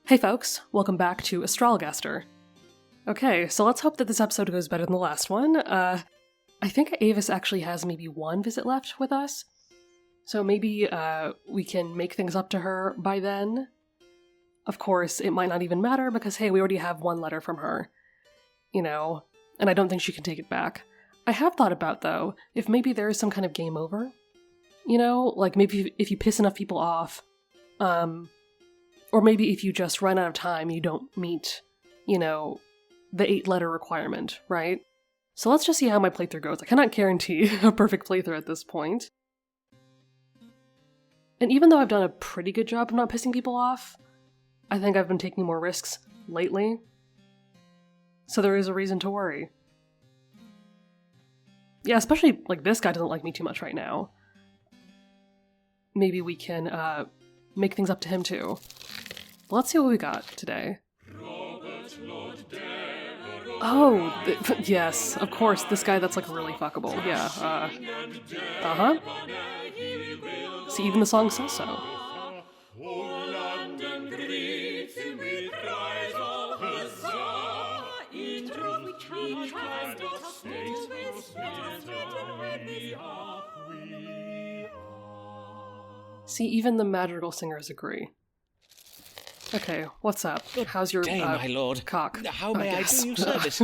Hey folks, welcome back to Astrologaster. Okay, so let's hope that this episode goes better than the last one. I think Avis actually has maybe one visit left with us, so maybe we can make things up to her by then. Of course, it might not even matter because, hey, we already have one letter from her, and I don't think she can take it back. I have thought about, though, if maybe there is some kind of game over. Like maybe if you piss enough people off, or maybe if you just run out of time, you don't meet, the 8-letter requirement, right? So let's just see how my playthrough goes. I cannot guarantee a perfect playthrough at this point. And even though I've done a pretty good job of not pissing people off, I think I've been taking more risks lately. So there is a reason to worry. Yeah, especially, this guy doesn't like me too much right now. Maybe we can, make things up to him too. Let's see what we got today. Oh, yes, of course, this guy that's really fuckable. Yeah, uh-huh. See, even the song says so. See, even the madrigal singers agree. Okay, what's up? How's your, my lord. Cock? How may I do you service?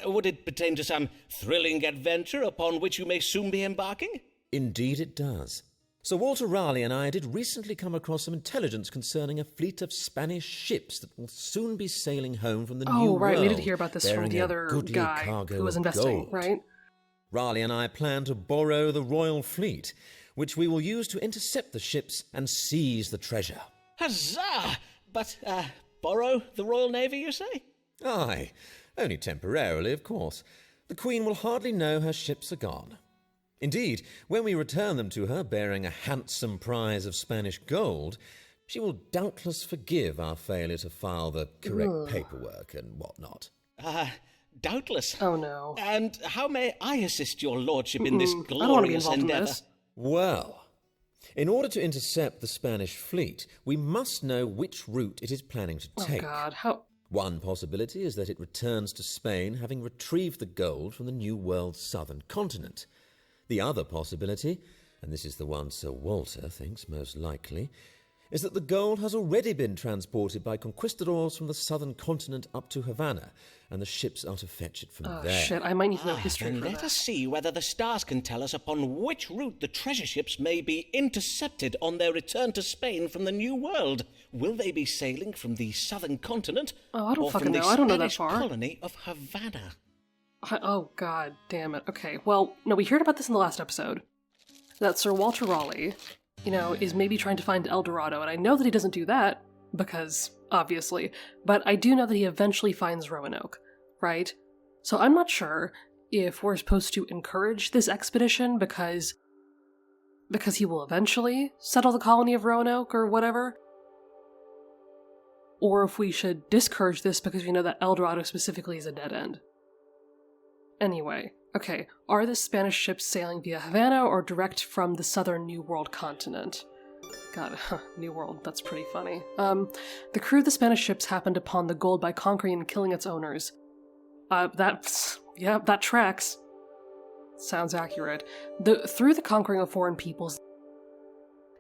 Would it pertain to some thrilling adventure upon which you may soon be embarking? Indeed it does. Sir Walter Raleigh and I did recently come across some intelligence concerning a fleet of Spanish ships that will soon be sailing home from the New World. Oh, right, we did hear about this from bearing the a other goodly guy cargo who was of investing, gold. right? Raleigh and I plan to borrow the royal fleet, which we will use to intercept the ships and seize the treasure. Huzzah! But, borrow the Royal Navy, you say? Aye, only temporarily, of course. The Queen will hardly know her ships are gone. Indeed, when we return them to her bearing a handsome prize of Spanish gold, she will doubtless forgive our failure to file the correct paperwork and whatnot. Doubtless. Oh no. And how may I assist your lordship in this I don't want to be glorious involved in endeavour? this. Well, in order to intercept the Spanish fleet, we must know which route it is planning to take. Oh god, how... One possibility is that it returns to Spain having retrieved the gold from the New World's southern continent. The other possibility, and this is the one Sir Walter thinks most likely, is that the gold has already been transported by conquistadors from the southern continent up to Havana, and the ships are to fetch it from Oh there. shit, I might need to know history Then for let that. us see whether the stars can tell us upon which route the treasure ships may be intercepted on their return to Spain from the New World. Will they be sailing from the southern continent? Oh, I don't or fucking from know. the I don't know that Spanish far. colony of Havana? Oh god damn it. Okay, well, no, we heard about this in the last episode. That Sir Walter Raleigh, is maybe trying to find El Dorado, and I know that he doesn't do that, because, obviously, but I do know that he eventually finds Roanoke, right? So I'm not sure if we're supposed to encourage this expedition because he will eventually settle the colony of Roanoke or whatever, or if we should discourage this because we know that El Dorado specifically is a dead end. Anyway, okay, are the Spanish ships sailing via Havana or direct from the southern New World continent? God, New World, that's pretty funny. The crew of the Spanish ships happened upon the gold by conquering and killing its owners. That tracks. Sounds accurate. Through the conquering of foreign peoples,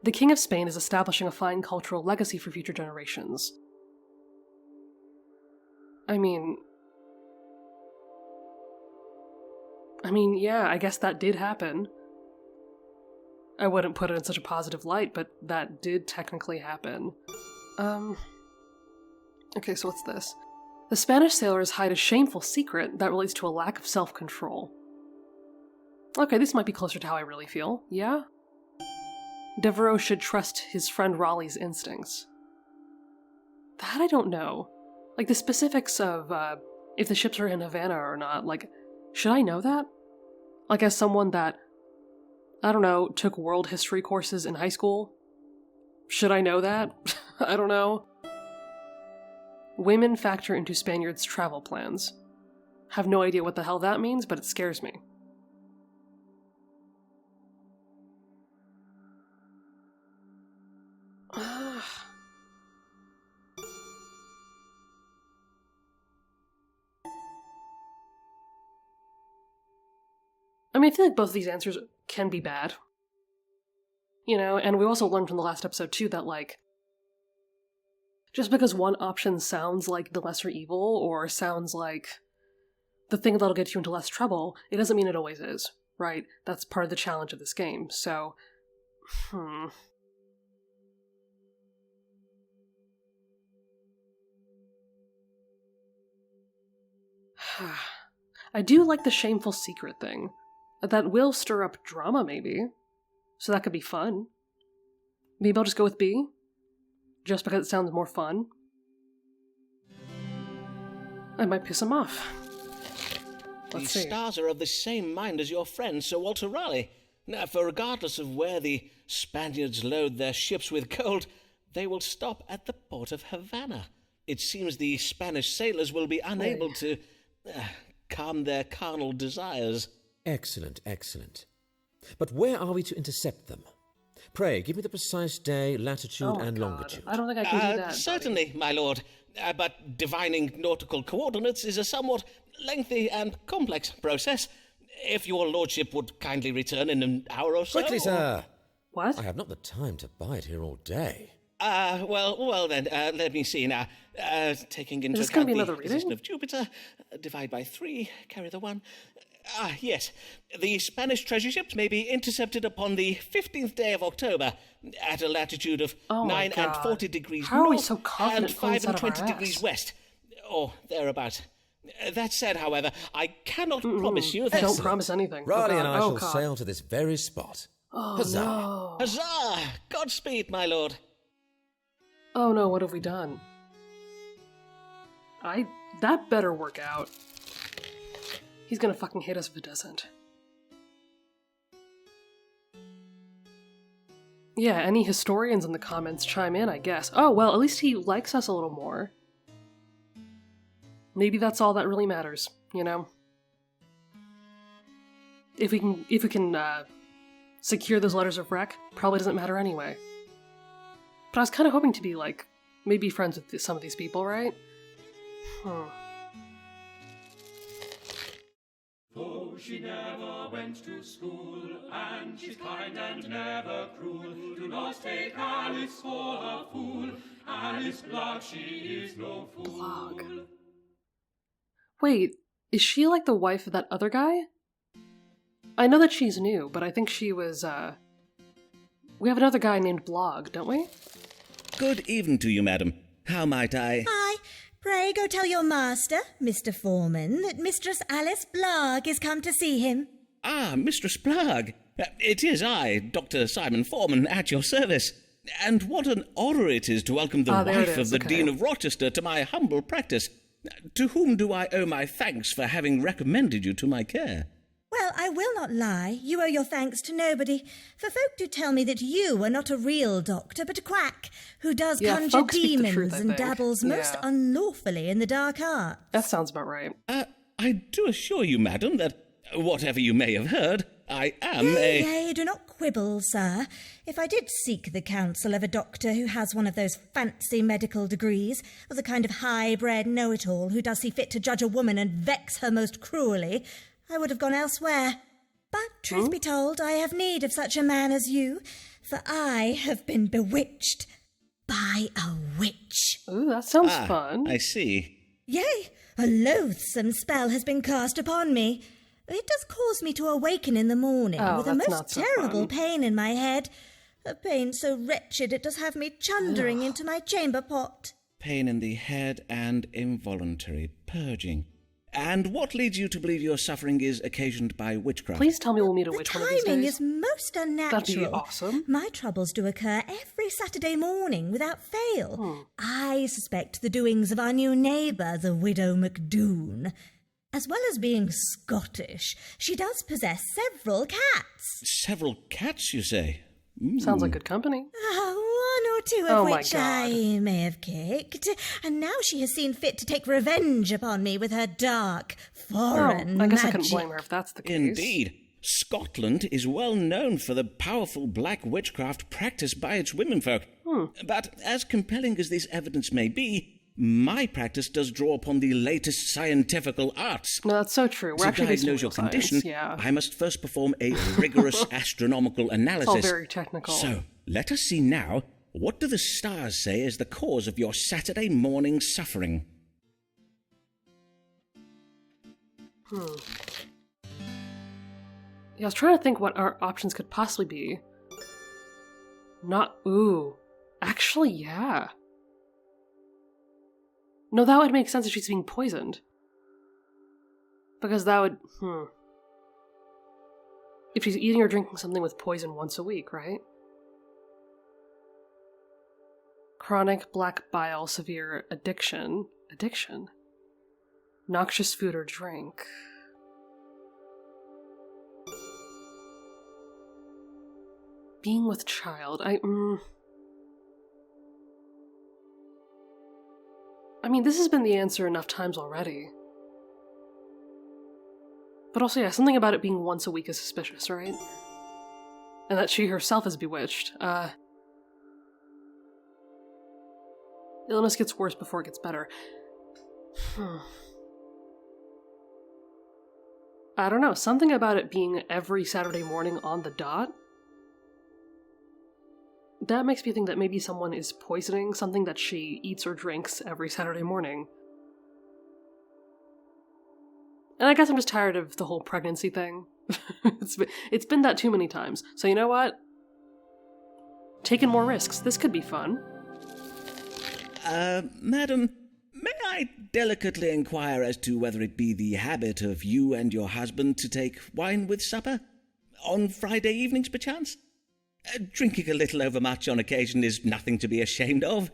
the King of Spain is establishing a fine cultural legacy for future generations. I mean, yeah, I guess that did happen. I wouldn't put it in such a positive light, but that did technically happen. Okay, so what's this? The Spanish sailors hide a shameful secret that relates to a lack of self-control. Okay, this might be closer to how I really feel, yeah? Devereaux should trust his friend Raleigh's instincts. That I don't know. The specifics of, if the ships are in Havana or not, should I know that? As someone that, I don't know, took world history courses in high school? Should I know that? I don't know. Women factor into Spaniards' travel plans. Have no idea what the hell that means, but it scares me. I mean, I feel like both of these answers can be bad. You know, and we also learned from the last episode, too, that, like, just because one option sounds like the lesser evil, or sounds like the thing that'll get you into less trouble, it doesn't mean it always is, right? That's part of the challenge of this game, so... I do like the shameful secret thing. That will stir up drama, maybe. So that could be fun. Maybe I'll just go with B. Just because it sounds more fun. I might piss him off. Let's see. The stars are of the same mind as your friend Sir Walter Raleigh. Now, for regardless of where the Spaniards load their ships with gold, they will stop at the port of Havana. It seems the Spanish sailors will be unable to calm their carnal desires. Excellent, excellent. But where are we to intercept them? Pray, give me the precise day, latitude, and longitude. I don't think I can do that. Certainly, my lord. But divining nautical coordinates is a somewhat lengthy and complex process. If your lordship would kindly return in an hour or so... Quickly, sir! What? I have not the time to bide here all day. Well then, let me see now. Taking into account the position of Jupiter, divide by 3, carry the 1... yes. The Spanish treasure ships may be intercepted upon the 15th day of October at a latitude of 9 and 40 degrees north and 5 and 20 degrees west, or thereabouts. That said, however, I cannot promise you that... Don't promise anything. Raleigh and I shall sail to this very spot. Huzzah! No. Huzzah! Godspeed, my lord. Oh no, what have we done? That better work out. He's gonna fucking hate us if it doesn't. Yeah, any historians in the comments chime in, I guess. Oh, well, at least he likes us a little more. Maybe that's all that really matters, you know? If we can secure those letters of rec, probably doesn't matter anyway. But I was kind of hoping to be, like, maybe friends with some of these people, right? Though she never went to school, and she's kind and never cruel, do not take Alice for a fool. Alice Blogg, she is no fool. Blogg. Wait, is she like the wife of that other guy? I know that she's new, but I think she was, we have another guy named Blogg, don't we? Good evening to you, madam. How might I... Hi. Pray go tell your master, Mr. Foreman, that Mistress Alice Blogg is come to see him. Ah, Mistress Blogg. It is I, Dr. Simon Foreman, at your service. And what an honour it is to welcome the wife of the Dean of Rochester to my humble practice. To whom do I owe my thanks for having recommended you to my care? Well, I will not lie. You owe your thanks to nobody. For folk do tell me that you are not a real doctor, but a quack, who does conjure demons and dabbles most unlawfully in the dark arts. That sounds about right. I do assure you, madam, that whatever you may have heard, I am Yea, do not quibble, sir. If I did seek the counsel of a doctor who has one of those fancy medical degrees, of the kind of high-bred know-it-all who does see fit to judge a woman and vex her most cruelly, I would have gone elsewhere. But, truth be told, I have need of such a man as you, for I have been bewitched by a witch. Ooh, that sounds fun. I see. Yea, a loathsome spell has been cast upon me. It does cause me to awaken in the morning with a most terrible pain in my head. A pain so wretched it does have me chundering into my chamber pot. Pain in the head and involuntary purging. And what leads you to believe your suffering is occasioned by witchcraft? Please tell me we'll meet a witch one of these days. The timing is most unnatural. That'd be awesome. My troubles do occur every Saturday morning without fail. I suspect the doings of our new neighbour, the widow MacDoon. As well as being Scottish, she does possess several cats. Several cats, you say? Sounds like good company. One or two of which I may have kicked, and now she has seen fit to take revenge upon me with her dark, foreign I guess magic. I couldn't blame her if that's the case. Indeed. Scotland is well known for the powerful black witchcraft practiced by its womenfolk. But as compelling as this evidence may be, my practice does draw upon the latest scientifical arts. No, that's so true. We're actually diagnose your condition, yeah. I must first perform a rigorous astronomical analysis. It's all very technical. So, let us see now, what do the stars say is the cause of your Saturday morning suffering? Yeah, I was trying to think what our options could possibly be. Actually, yeah. No, that would make sense if she's being poisoned. Because that would, if she's eating or drinking something with poison once a week, right? Chronic black bile, severe addiction. Addiction? Noxious food or drink. Being with child. I mean, this has been the answer enough times already. But also, yeah, something about it being once a week is suspicious, right? And that she herself is bewitched. Illness gets worse before it gets better. I don't know, something about it being every Saturday morning on the dot? That makes me think that maybe someone is poisoning something that she eats or drinks every Saturday morning. And I guess I'm just tired of the whole pregnancy thing. It's been that too many times. So you know what? Taking more risks. This could be fun. Madam, may I delicately inquire as to whether it be the habit of you and your husband to take wine with supper? On Friday evenings, perchance? Drinking a little overmuch on occasion is nothing to be ashamed of.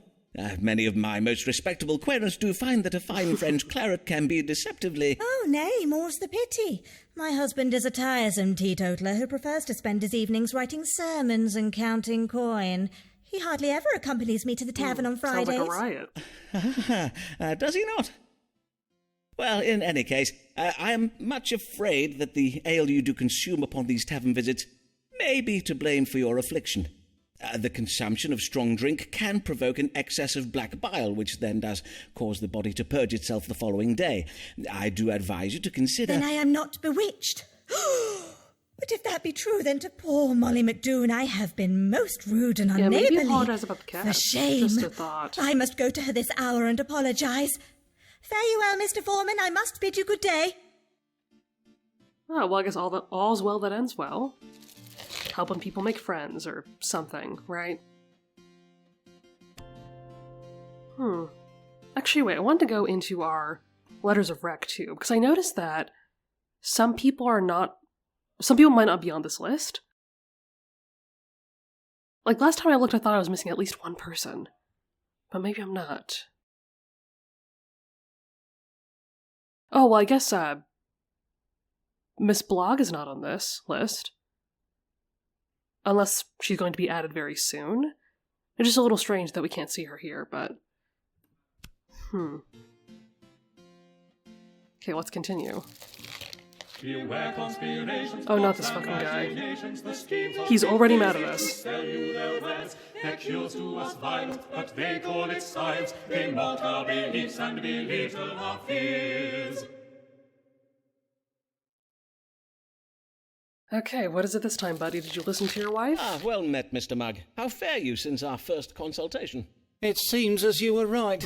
Many of my most respectable querents do find that a fine French claret can be deceptively... Oh, nay, more's the pity. My husband is a tiresome teetotaler who prefers to spend his evenings writing sermons and counting coin. He hardly ever accompanies me to the tavern on Fridays. Sounds like a riot. Does he not? Well, in any case, I am much afraid that the ale you do consume upon these tavern visits may be to blame for your affliction. The consumption of strong drink can provoke an excess of black bile, which then does cause the body to purge itself the following day. I do advise you to consider... Then I am not bewitched. But if that be true, then to poor Molly McDoon I have been most rude and unneighbourly. Yeah, maybe apologise about the cat. For shame. Just a thought. I must go to her this hour and apologise. Fare you well, Mr. Foreman. I must bid you good day. Oh, well, I guess all's well that ends well. Helping people make friends or something, right? Actually, wait, I wanted to go into our letters of rec too, because I noticed that some people might not be on this list. Like, last time I looked, I thought I was missing at least one person. But maybe I'm not. Oh, well, I guess, Miss Blogg is not on this list. Unless she's going to be added very soon. It's just a little strange that we can't see her here, but... Okay, let's continue. Oh, not this fucking guy. He's already mad at us. Accused to us violence, but they call it science. They mock our beliefs and belittle our fears. Okay, what is it this time, buddy? Did you listen to your wife? Well met, Mr. Mugg. How fare you since our first consultation? It seems as you were right.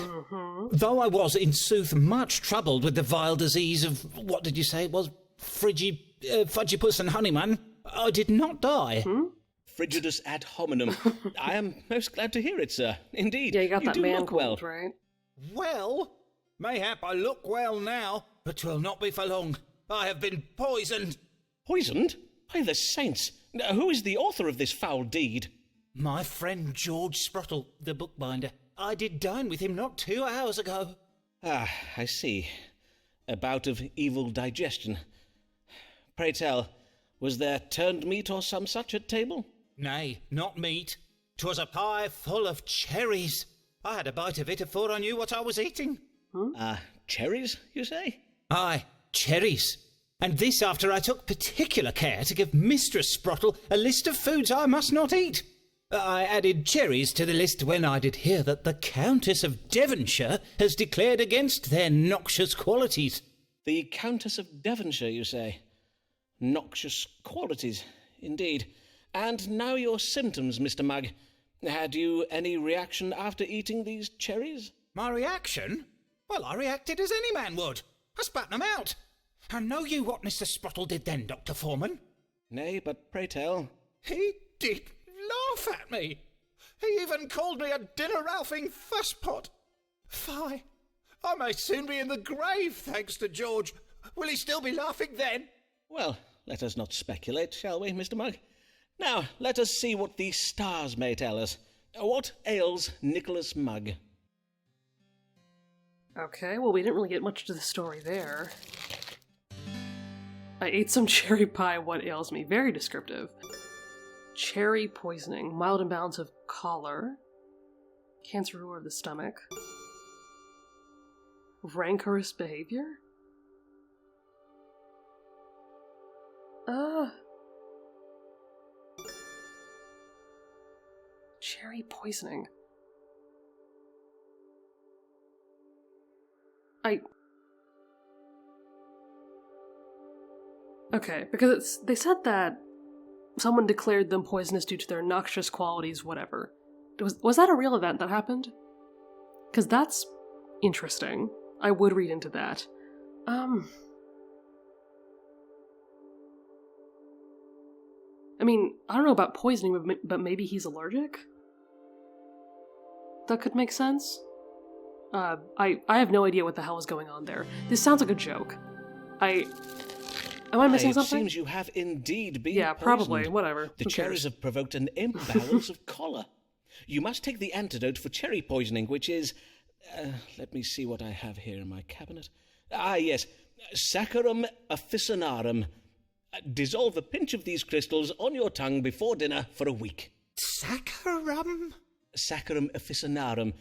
Though I was, in sooth, much troubled with the vile disease of, what did you say it was? Fudgipus and Honeyman, I did not die. Frigidus ad hominem. I am most glad to hear it, sir. Indeed. Yeah, you got that man look well. cold, right? Well, mayhap I look well now, but 'twill not be for long. I have been poisoned. Poisoned? By the saints! Who is the author of this foul deed? My friend George Sprottle, the bookbinder. I did dine with him not 2 hours ago. I see. A bout of evil digestion. Pray tell, was there turned meat or some such at table? Nay, not meat. 'Twas a pie full of cherries. I had a bite of it afore I knew what I was eating. Cherries, you say? Aye, cherries. And this after I took particular care to give Mistress Sprottle a list of foods I must not eat. I added cherries to the list when I did hear that the Countess of Devonshire has declared against their noxious qualities. The Countess of Devonshire, you say? Noxious qualities, indeed. And now your symptoms, Mr. Mugg. Had you any reaction after eating these cherries? My reaction? Well, I reacted as any man would. I spat them out. And know you what Mr. Sprottle did then, Dr. Foreman? Nay, but pray tell. He did laugh at me. He even called me a dinner-ralphing fusspot. Fie, I may soon be in the grave, thanks to George. Will he still be laughing then? Well, let us not speculate, shall we, Mr. Mugg? Now, let us see what the stars may tell us. What ails Nicholas Mugg? Okay, well, we didn't really get much to the story there. I ate some cherry pie, what ails me? Very descriptive. Cherry poisoning, mild imbalance of choler, cancer of the stomach, rancorous behavior? Cherry poisoning. Okay, because they said that someone declared them poisonous due to their noxious qualities, whatever. Was that a real event that happened? Because that's interesting. I would read into that. I mean, I don't know about poisoning, but maybe he's allergic? That could make sense. I have no idea what the hell is going on there. This sounds like a joke. Am I missing something? It seems you have indeed been poisoned. Probably. Whatever. The cherries have provoked an imbalance of choler. You must take the antidote for cherry poisoning, which is... let me see what I have here in my cabinet. Ah, yes. Saccharum officinarum. Dissolve a pinch of these crystals on your tongue before dinner for a week. Saccharum? Saccharum officinarum,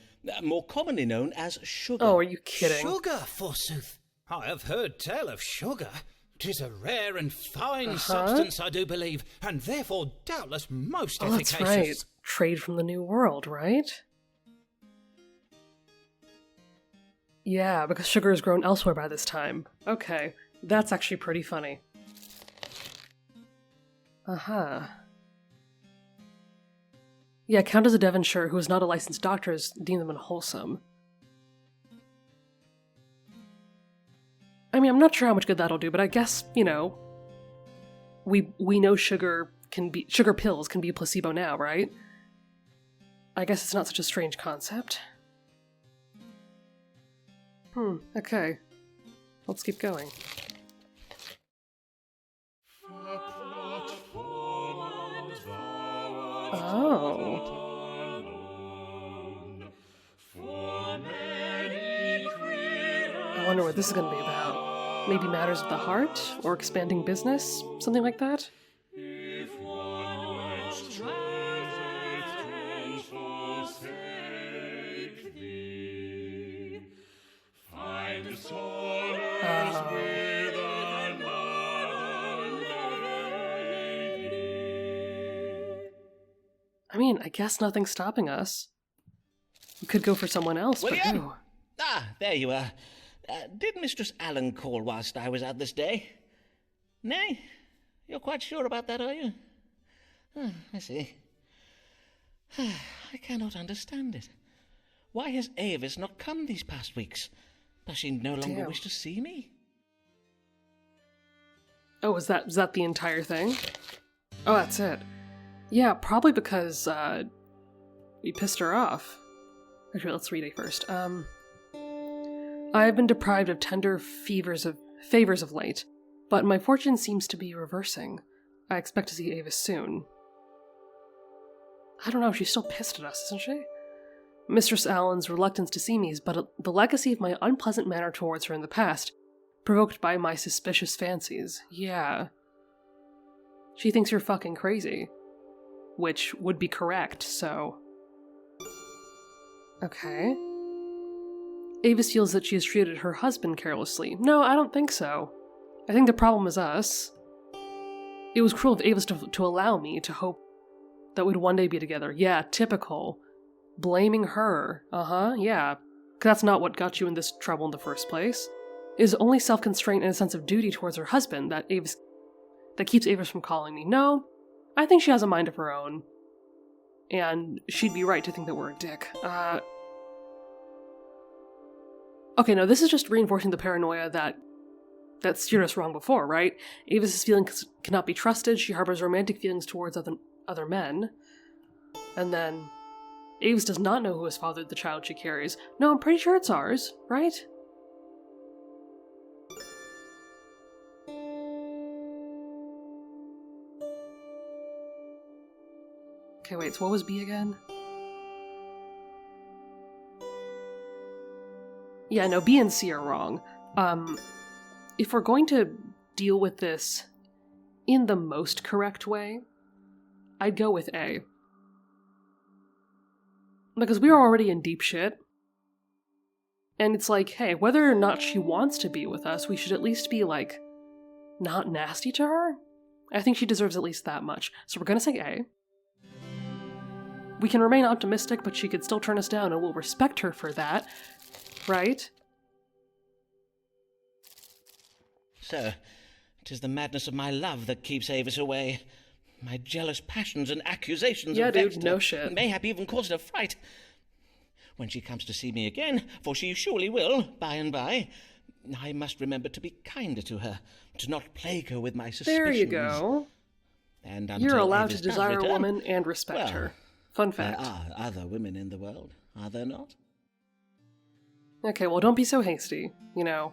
more commonly known as sugar. Oh, are you kidding? Sugar, forsooth. I have heard tell of sugar. 'Tis a rare and fine substance, I do believe, and therefore doubtless most efficacious. That's right. Trade from the New World, right? Yeah, because sugar is grown elsewhere by this time. Okay, that's actually pretty funny. Yeah, Countess of Devonshire, who is not a licensed doctor, has deemed them unwholesome. I mean, I'm not sure how much good that'll do, but I guess, you know, we know sugar pills can be a placebo now, right? I guess it's not such a strange concept. Okay. Let's keep going. Oh. I wonder what this is going to be about. Maybe matters of the heart? Or expanding business? Something like that? I mean, I guess nothing's stopping us. We could go for someone else, but who? Ah, there you are. Did Mistress Allen call whilst I was out this day? Nay? You're quite sure about that, are you? I see. I cannot understand it. Why has Avis not come these past weeks? Does she no longer wish to see me? Oh, was that the entire thing? Oh, that's it. Yeah, probably because, we pissed her off. Actually, let's read it first. I have been deprived of tender favors of late, but my fortune seems to be reversing. I expect to see Avis soon. I don't know, she's still pissed at us, isn't she? Mistress Allen's reluctance to see me is but the legacy of my unpleasant manner towards her in the past, provoked by my suspicious fancies. Yeah. She thinks you're fucking crazy. Which would be correct, so... Okay. Avis feels that she has treated her husband carelessly. No, I don't think so. I think the problem is us. It was cruel of Avis to allow me to hope that we'd one day be together. Yeah, typical. Blaming her. Yeah. 'Cause that's not what got you in this trouble in the first place. It is only self-constraint and a sense of duty towards her husband that keeps Avis from calling me. No, I think she has a mind of her own. And she'd be right to think that we're a dick. Okay, no, this is just reinforcing the paranoia that steered us wrong before, right? Avis's feelings cannot be trusted. She harbors romantic feelings towards other men. And then Avis does not know who has fathered the child she carries. No, I'm pretty sure it's ours, right? Okay, wait, so what was B again? Yeah, no, B and C are wrong. If we're going to deal with this in the most correct way, I'd go with A. Because we are already in deep shit. And it's like, hey, whether or not she wants to be with us, we should at least be, like, not nasty to her. I think she deserves at least that much. So we're gonna say A. We can remain optimistic, but she could still turn us down, and we'll respect her for that. Right? So, 'tis the madness of my love that keeps Avis away. My jealous passions and accusations yeah, of dude, no shit. Mayhap even caused her fright. When she comes to see me again, for she surely will, by and by, I must remember to be kinder to her, to not plague her with my suspicions. There you go. And you're allowed Avis to desire return, a woman and respect her. Fun fact. There are other women in the world, are there not? Okay, well, don't be so hasty, you know.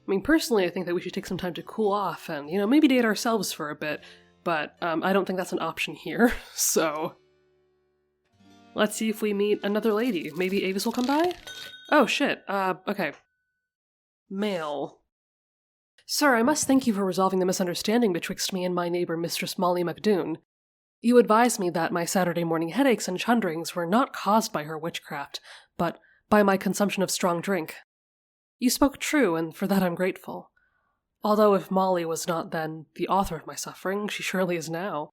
I mean, personally, I think that we should take some time to cool off and, you know, maybe date ourselves for a bit, but I don't think that's an option here, so... Let's see if we meet another lady. Maybe Avis will come by? Oh, shit. Okay. Mail. Sir, I must thank you for resolving the misunderstanding betwixt me and my neighbour Mistress Molly MacDoon. You advised me that my Saturday morning headaches and chunderings were not caused by her witchcraft, but by my consumption of strong drink. You spoke true, and for that I'm grateful. Although if Molly was not then the author of my suffering, she surely is now.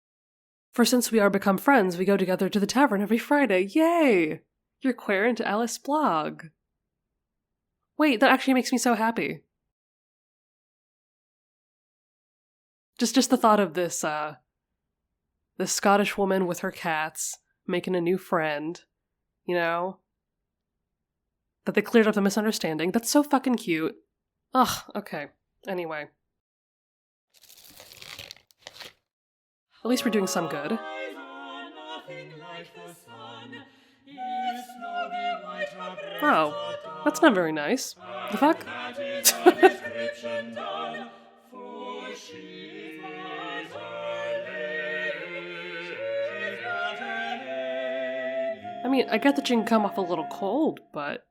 For since we are become friends, we go together to the tavern every Friday. Yay! You're queer into Alice blog. Wait, that actually makes me so happy. Just the thought of this Scottish woman with her cats making a new friend, you know? That they cleared up the misunderstanding. That's so fucking cute. Ugh, okay. Anyway. At least we're doing some good. Oh, that's not very nice. The fuck? I mean, I get that you can come off a little cold, but...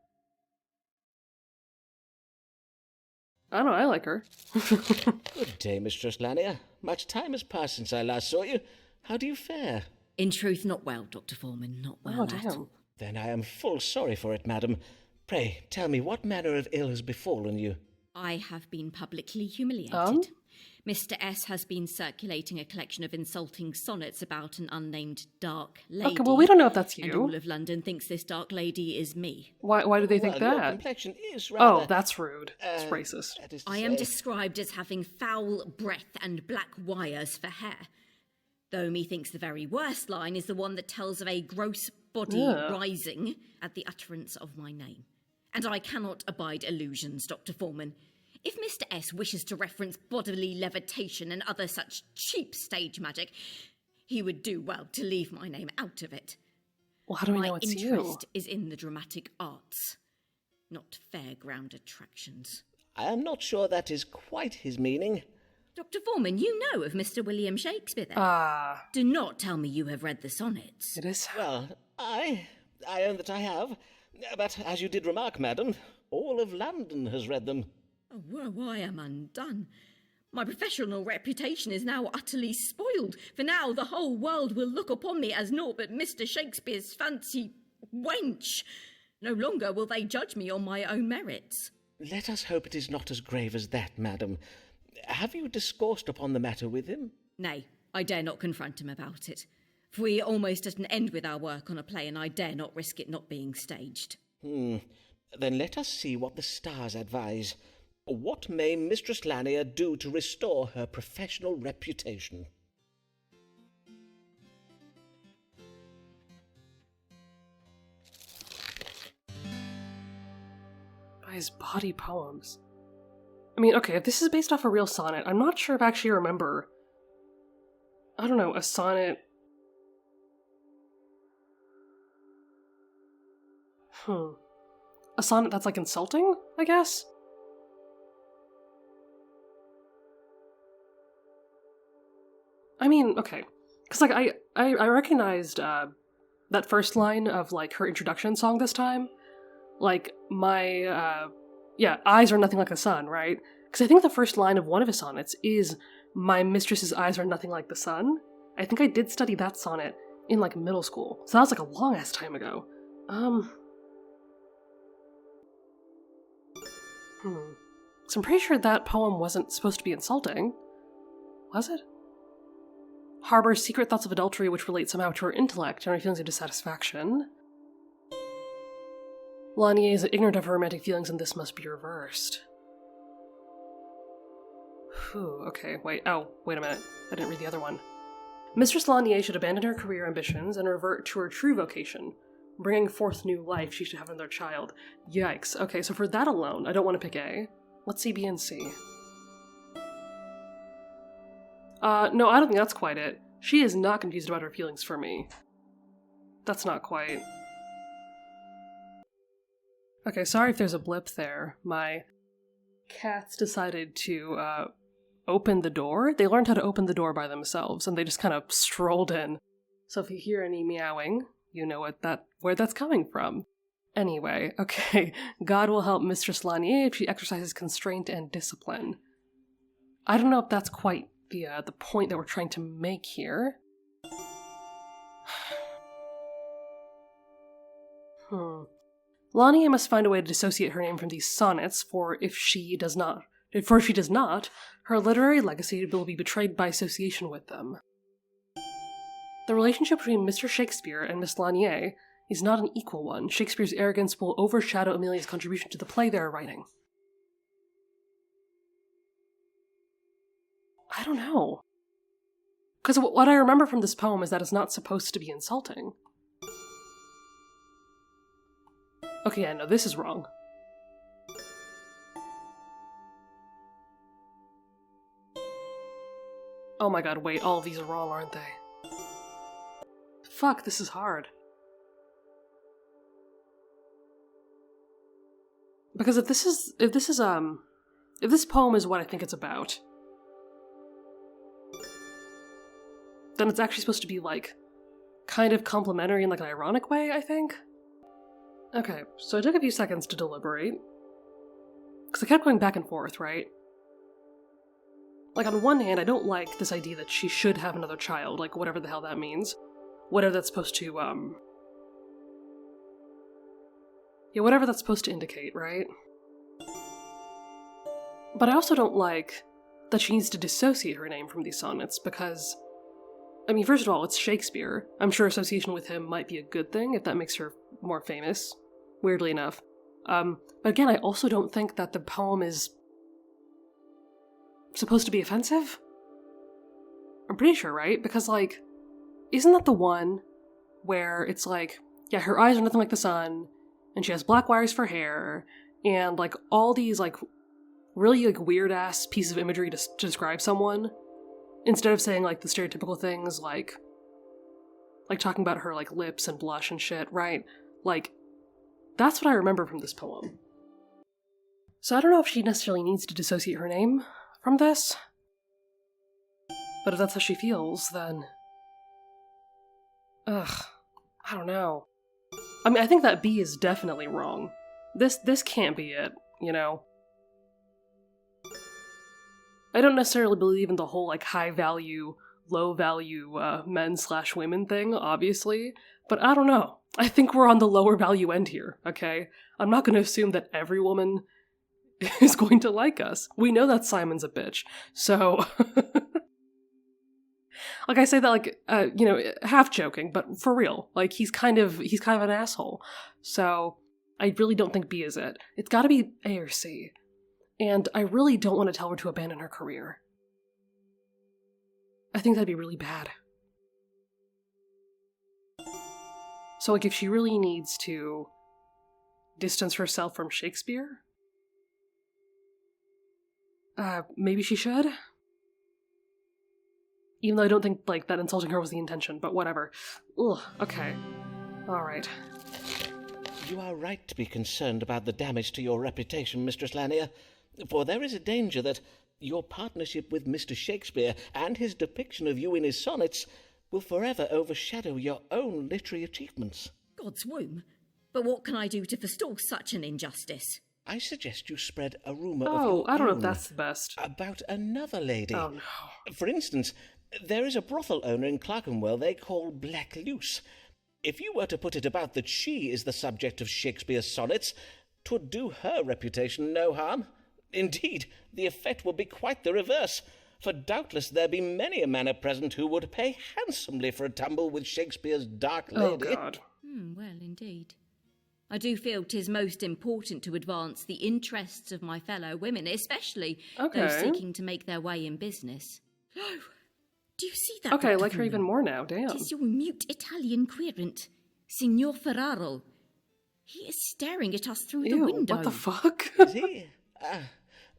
I don't know, I like her. Good day, Mistress Lanier. Much time has passed since I last saw you. How do you fare? In truth, not well, Dr. Foreman, not well at all. Then I am full sorry for it, madam. Pray, tell me what manner of ill has befallen you? I have been publicly humiliated. Mr. S. has been circulating a collection of insulting sonnets about an unnamed dark lady. Okay, well, we don't know if that's you. And all of London thinks this dark lady is me. Why do they think that? Your complexion is rather... Oh, that's rude. It's racist. I am described as having foul breath and black wires for hair. Though methinks the very worst line is the one that tells of a gross body rising at the utterance of my name. And I cannot abide illusions, Dr. Foreman. If Mr. S. wishes to reference bodily levitation and other such cheap stage magic, he would do well to leave my name out of it. Well, how do we know it's you? My interest is in the dramatic arts, not fairground attractions. I am not sure that is quite his meaning. Dr. Foreman, you know of Mr. William Shakespeare, then? Do not tell me you have read the sonnets. It is. Well, I own that I have. But as you did remark, madam, all of London has read them. Oh, well, I am undone. My professional reputation is now utterly spoiled, for now the whole world will look upon me as naught but Mr. Shakespeare's fancy wench. No longer will they judge me on my own merits. Let us hope it is not as grave as that, madam. Have you discoursed upon the matter with him? Nay, I dare not confront him about it. For we are almost at an end with our work on a play, and I dare not risk it not being staged. Then let us see what the stars advise. What may Mistress Lanier do to restore her professional reputation? By his body poems. I mean, okay, if this is based off a real sonnet, I'm not sure if I actually remember, I don't know, a sonnet. A sonnet that's, like, insulting, I guess? I mean, okay. Because, like, I recognized, that first line of, like, her introduction song this time. Like, my, eyes are nothing like the sun, right? Because I think the first line of one of his sonnets is, my mistress's eyes are nothing like the sun. I think I did study that sonnet in, like, middle school. So that was, like, a long-ass time ago. So I'm pretty sure that poem wasn't supposed to be insulting. Was it? Harbors secret thoughts of adultery which relate somehow to her intellect and her feelings of dissatisfaction. Lanier is ignorant of her romantic feelings and this must be reversed. Okay, wait a minute. I didn't read the other one. Mistress Lanier should abandon her career ambitions and revert to her true vocation. Bringing forth new life, she should have another child. Yikes. Okay, so for that alone, I don't want to pick A. Let's see B and C. No, I don't think that's quite it. She is not confused about her feelings for me. That's not quite. Okay, sorry if there's a blip there. My cats decided to, open the door. They learned how to open the door by themselves, and they just kind of strolled in. So if you hear any meowing, you know where that's coming from. Anyway, okay, God will help Mistress Lanier if she exercises constraint and discipline. I don't know if that's quite the point that we're trying to make here. Lanier must find a way to dissociate her name from these sonnets, for if she does not, her literary legacy will be betrayed by association with them. The relationship between Mr. Shakespeare and Miss Lanier is not an equal one. Shakespeare's arrogance will overshadow Amelia's contribution to the play they are writing. I don't know. Because what I remember from this poem is that it's not supposed to be insulting. Okay, yeah, no, this is wrong. Oh my god, wait, all of these are wrong, aren't they? Fuck, this is hard. Because if this poem is what I think it's about, then it's actually supposed to be, like, kind of complimentary in, like, an ironic way, I think? Okay, so I took a few seconds to deliberate. Because I kept going back and forth, right? Like, on one hand, I don't like this idea that she should have another child, like, whatever the hell that means. Whatever that's supposed to, yeah, whatever that's supposed to indicate, right? But I also don't like that she needs to dissociate her name from these sonnets, because, I mean, first of all, it's Shakespeare. I'm sure association with him might be a good thing, if that makes her more famous, weirdly enough. But again, I also don't think that the poem is supposed to be offensive? I'm pretty sure, right? Because, like, isn't that the one where it's like, yeah, her eyes are nothing like the sun, and she has black wires for hair, and, like, all these, like, really, like, weird-ass pieces of imagery to describe someone, instead of saying, like, the stereotypical things, like talking about her, like, lips and blush and shit, right? Like, that's what I remember from this poem. So I don't know if she necessarily needs to dissociate her name from this, but if that's how she feels, then... Ugh, I don't know. I mean, I think that B is definitely wrong. This can't be it, you know? I don't necessarily believe in the whole, like, high-value, low-value men/women thing, obviously, but I don't know. I think we're on the lower value end here, okay? I'm not going to assume that every woman is going to like us. We know that Simon's a bitch, so... Like, I say that, like, half joking, but for real. Like, he's kind of an asshole. So, I really don't think B is it. It's gotta be A or C. And I really don't want to tell her to abandon her career. I think that'd be really bad. So, like, if she really needs to distance herself from Shakespeare, maybe she should? Even though I don't think, like, that insulting her was the intention, but whatever. Ugh, okay. Alright. You are right to be concerned about the damage to your reputation, Mistress Lanier, for there is a danger that your partnership with Mr. Shakespeare and his depiction of you in his sonnets will forever overshadow your own literary achievements. God's womb. But what can I do to forestall such an injustice? I suggest you spread a rumour of your I don't know own if that's the best. About another lady. Oh, no. For instance, there is a brothel owner in Clerkenwell they call Black Luce. If you were to put it about that she is the subject of Shakespeare's sonnets, 'twould do her reputation no harm. Indeed, the effect will be quite the reverse, for doubtless there be many a man at present who would pay handsomely for a tumble with Shakespeare's dark lady. Oh, God. Well, indeed. I do feel 'tis most important to advance the interests of my fellow women, especially those seeking to make their way in business. Oh, do you see that? Okay, I like her even more now, damn. 'Tis your mute Italian querent, Signor Ferraro. He is staring at us through the window. What the fuck? Is he?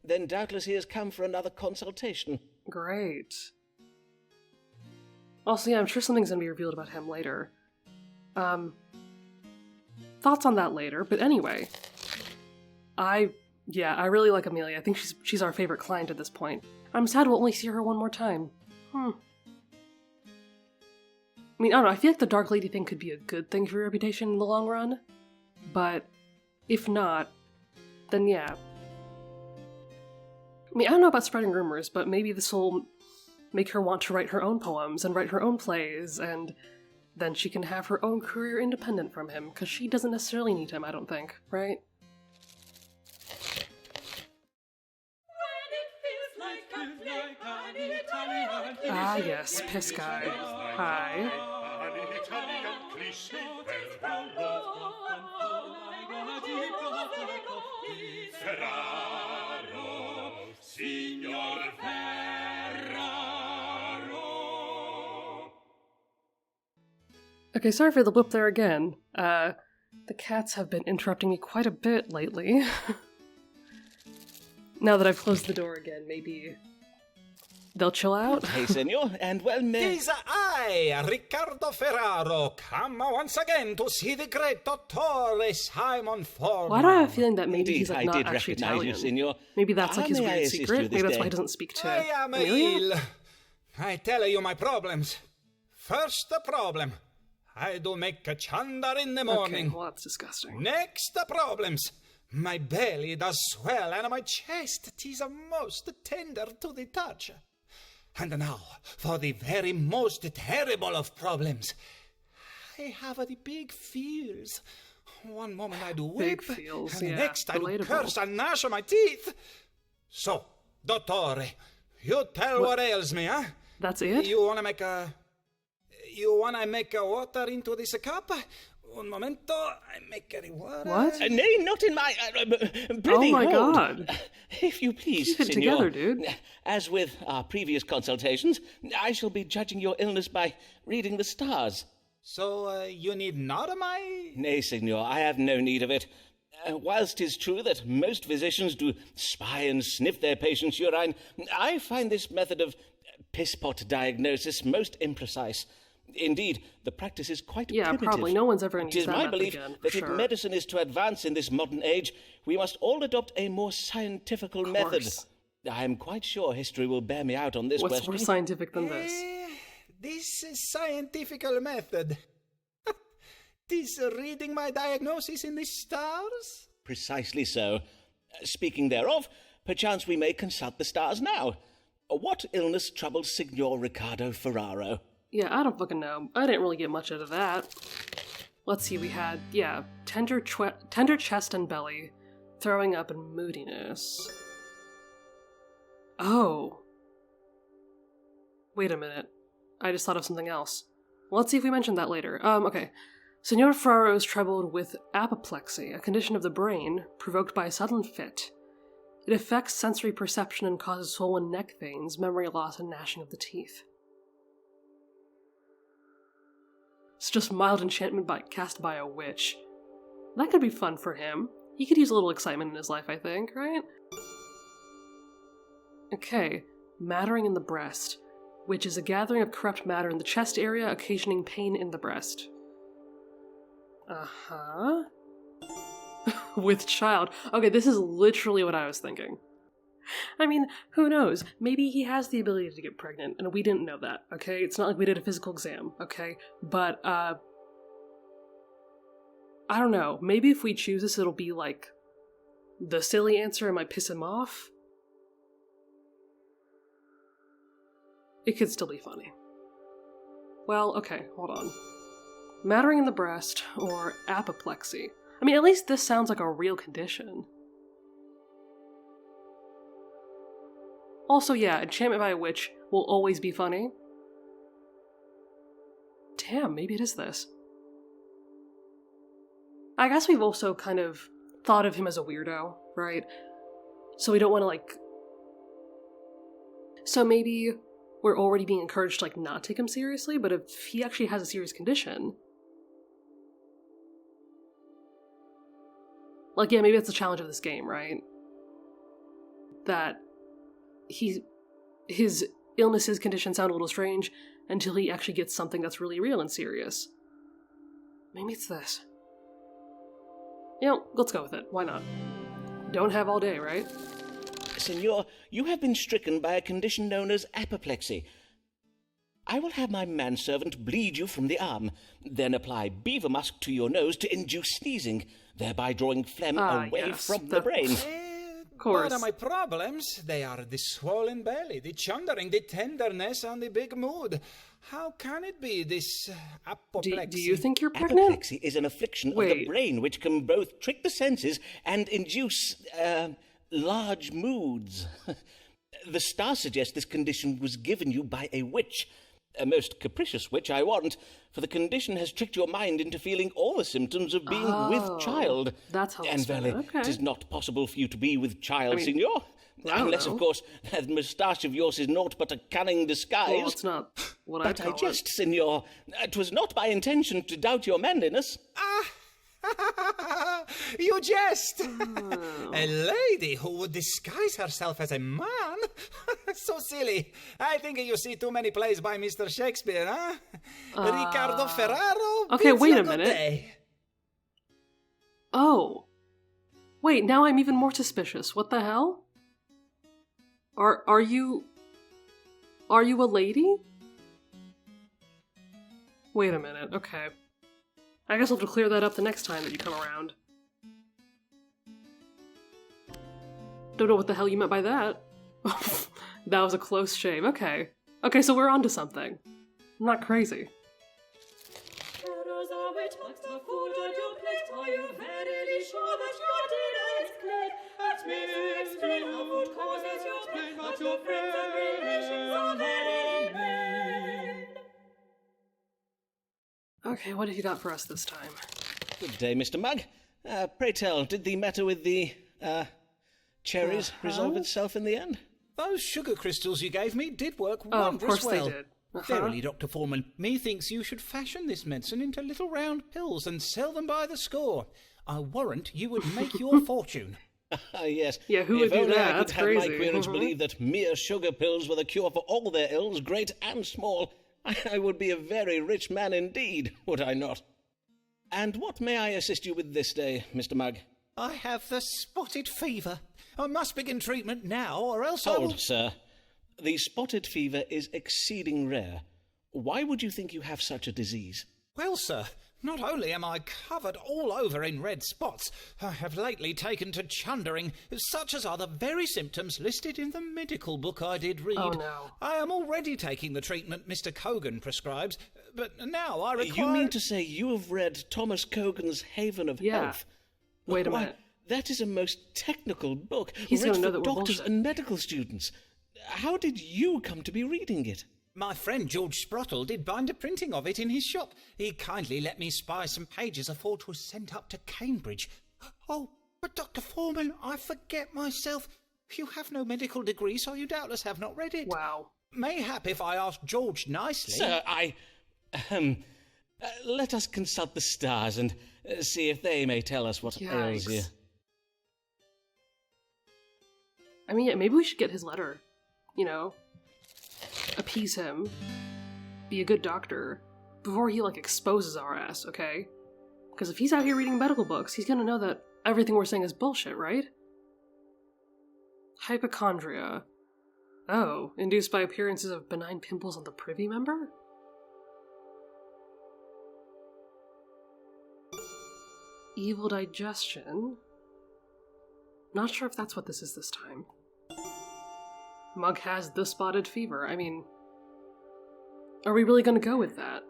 Then doubtless he has come for another consultation. Great. Also, yeah, I'm sure something's gonna be revealed about him later. Thoughts on that later, but anyway. I really like Amelia. I think she's our favorite client at this point. I'm sad we'll only see her one more time. I mean, I don't know, I feel like the Dark Lady thing could be a good thing for your reputation in the long run, but if not, then yeah. I mean, I don't know about spreading rumors, but maybe this will make her want to write her own poems and write her own plays, and then she can have her own career independent from him, because she doesn't necessarily need him, I don't think, right? Ah, yes, piss guy. Hi. Okay, sorry for the blip there again. The cats have been interrupting me quite a bit lately. Now that I've closed the door again, maybe they'll chill out? Hey, senor, and well met. Tis I, Riccardo Ferraro, come once again to see the great Dottore Simon Forman. Why do I have a feeling that maybe Indeed, he's like not actually Italian? You, senor. Maybe that's like his May weird secret? Maybe that's why he doesn't speak to I am Amelia? ill. I tell you my problems. First problem. I do make a chandar in the morning. Okay, well that's disgusting. Next problems. My belly does swell, and my chest, 'tis a most tender to the touch. And now, for the very most terrible of problems. I have the big feels. One moment I do whip, Big feels, and the yeah, next I do relatable. curse and gnash my teeth. So, Dottore, you tell what ails me, huh? That's it? You wanna make a water into this cup? Un momento, I make the water. What? Nay, not in my... Oh my god. If you please, Keep it senor. together, dude. As with our previous consultations, I shall be judging your illness by reading the stars. So, you need not my... Nay, senor, I have no need of it. Whilst 'tis true that most physicians do spy and sniff their patients' urine, I find this method of piss-pot diagnosis most imprecise. Indeed, the practice is quite primitive. Probably. No one's ever going to use that It is my method belief again, that sure. if medicine is to advance in this modern age, we must all adopt a more scientifical method. I am quite sure history will bear me out on this What's question. more scientific than this? This is scientifical method. This reading my diagnosis in the stars? Precisely so. Speaking thereof, perchance we may consult the stars now. What illness troubles Signor Riccardo Ferraro? Yeah, I don't fucking know. I didn't really get much out of that. Let's see, we had, tender chest and belly, throwing up, and moodiness. Oh. Wait a minute. I just thought of something else. Let's see if we mentioned that later. Okay. Senor Ferraro is troubled with apoplexy, a condition of the brain provoked by a sudden fit. It affects sensory perception and causes swollen neck veins, memory loss, and gnashing of the teeth. It's just mild enchantment cast by a witch. That could be fun for him. He could use a little excitement in his life, I think, right? Okay, mattering in the breast, which is a gathering of corrupt matter in the chest area, occasioning pain in the breast. Uh-huh. With child. Okay, this is literally what I was thinking. I mean, who knows? Maybe he has the ability to get pregnant, and we didn't know that, okay? It's not like we did a physical exam, okay? But, I don't know. Maybe if we choose this, it'll be, like, the silly answer and might piss him off. It could still be funny. Well, okay, hold on. Mattering in the breast, or apoplexy. I mean, at least this sounds like a real condition. Also, yeah, enchantment by a witch will always be funny. Damn, maybe it is this. I guess we've also kind of thought of him as a weirdo, right? So we don't want to, like... So maybe we're already being encouraged to, like, not take him seriously, but if he actually has a serious condition... Like, yeah, maybe that's the challenge of this game, right? That his illnesses, conditions sound a little strange until he actually gets something that's really real and serious. Maybe it's this. You know, let's go with it. Why not? Don't have all day, right? Senor, you have been stricken by a condition known as apoplexy. I will have my manservant bleed you from the arm, then apply beaver musk to your nose to induce sneezing, thereby drawing phlegm away from the brain. Of course. What are my problems? They are the swollen belly, the chundering, the tenderness, and the big mood. How can it be, this apoplexy? Do you think you're pregnant? Apoplexy is an affliction of the brain which can both trick the senses and induce, large moods. The star suggests this condition was given you by a witch. A most capricious witch, I warrant, for the condition has tricked your mind into feeling all the symptoms of being with child. That's how And verily, it is not possible for you to be with child, Signor. Unless, of course, that moustache of yours is naught but a cunning disguise. Well, it's not what I call it. But I jest, Signor. 'Twas not my intention to doubt your manliness. You jest! A lady who would disguise herself as a man? So silly. I think you see too many plays by Mr. Shakespeare, huh? Ricardo Ferraro? Okay, wait a minute. Oh. Wait, now I'm even more suspicious. What the hell? Are you a lady? Wait a minute, okay. I guess I'll have to clear that up the next time that you come around. Don't know what the hell you meant by that. That was a close shave, okay. Okay, so we're onto something. I'm not crazy. Okay, what have you got for us this time? Good day, Mr. Mugg. Pray tell, did the matter with the, cherries resolve itself in the end? Those sugar crystals you gave me did work Oh, wondrous of course well. they did. Verily, Dr. Foreman, methinks you should fashion this medicine into little round pills and sell them by the score. I warrant you would make your fortune. Yes. Yeah, who would if do only that? I could That's have crazy. my queerance believe that mere sugar pills were the cure for all their ills, great and small, I would be a very rich man indeed, would I not? And what may I assist you with this day, Mr. Mugg? I have the spotted fever. I must begin treatment now, or else I will... Hold, sir. The spotted fever is exceeding rare. Why would you think you have such a disease? Well, sir, not only am I covered all over in red spots, I have lately taken to chundering, such as are the very symptoms listed in the medical book I did read. Oh, no. I am already taking the treatment Mr. Cogan prescribes, but now I require... You mean to say you have read Thomas Cogan's Haven of Health? Wait a Why, minute. That is a most technical book, He's read gonna know for that we're doctors bullshit. and medical students. How did you come to be reading it? My friend George Sprottle did binder printing of it in his shop. He kindly let me spy some pages afore 'twas sent up to Cambridge. Oh, but Dr. Foreman, I forget myself. You have no medical degree, so you doubtless have not read it. Wow. Mayhap if I ask George nicely... Sir, let us consult the stars and see if they may tell us what ails you. I mean, yeah, maybe we should get his letter. You know, appease him, be a good doctor, before he, exposes our ass, okay? Because if he's out here reading medical books, he's gonna know that everything we're saying is bullshit, right? Hypochondria. Oh, induced by appearances of benign pimples on the privy member? Evil digestion. Not sure if that's what this is this time. Mug has the spotted fever. I mean, are we really going to go with that?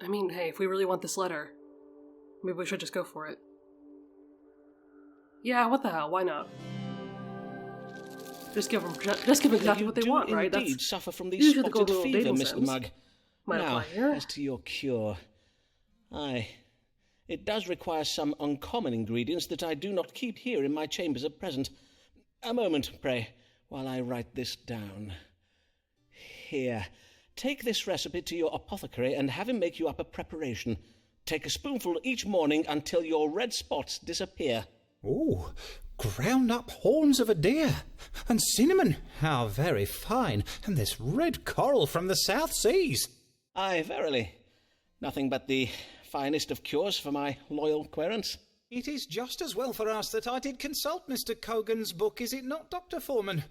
I mean, hey, if we really want this letter, maybe we should just go for it. Yeah, what the hell? Why not? Just give them exactly what they want, right? Indeed, suffer from the spotted fever, Mr. Mug. Now, here. as to your cure, it does require some uncommon ingredients that I do not keep here in my chambers at present. A moment, pray, while I write this down. Here, take this recipe to your apothecary and have him make you up a preparation. Take a spoonful each morning until your red spots disappear. Oh, ground up horns of a deer. And cinnamon, how very fine. And this red coral from the South Seas. Aye, verily. Nothing but the finest of cures for my loyal querents. It is just as well for us that I did consult Mr. Cogan's book, is it not, Dr. Foreman?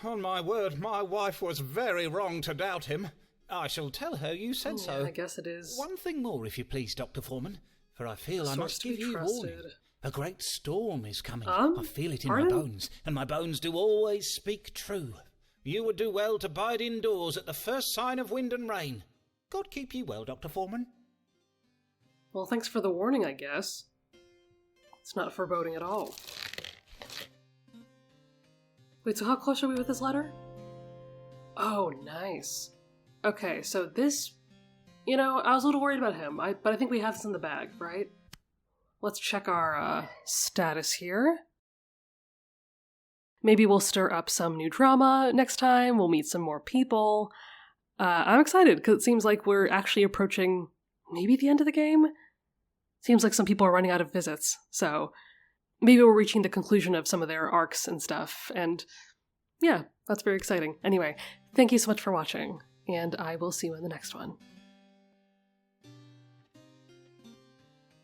On my word, my wife was very wrong to doubt him. I shall tell her you said so. Yeah, I guess it is. One thing more, if you please, Dr. Foreman, for I feel I must give you warning. A great storm is coming. I feel it in my bones, and my bones do always speak true. You would do well to bide indoors at the first sign of wind and rain. God keep you well, Dr. Foreman. Well, thanks for the warning, I guess. It's not foreboding at all. Wait, so how close are we with this letter? Oh, nice. Okay, so this... You know, I was a little worried about him, but I think we have this in the bag, right? Let's check our status here. Maybe we'll stir up some new drama next time. We'll meet some more people. I'm excited because it seems like we're actually approaching maybe the end of the game. Seems like some people are running out of visits, so maybe we're reaching the conclusion of some of their arcs and stuff. And yeah, that's very exciting. Anyway, thank you so much for watching, and I will see you in the next one.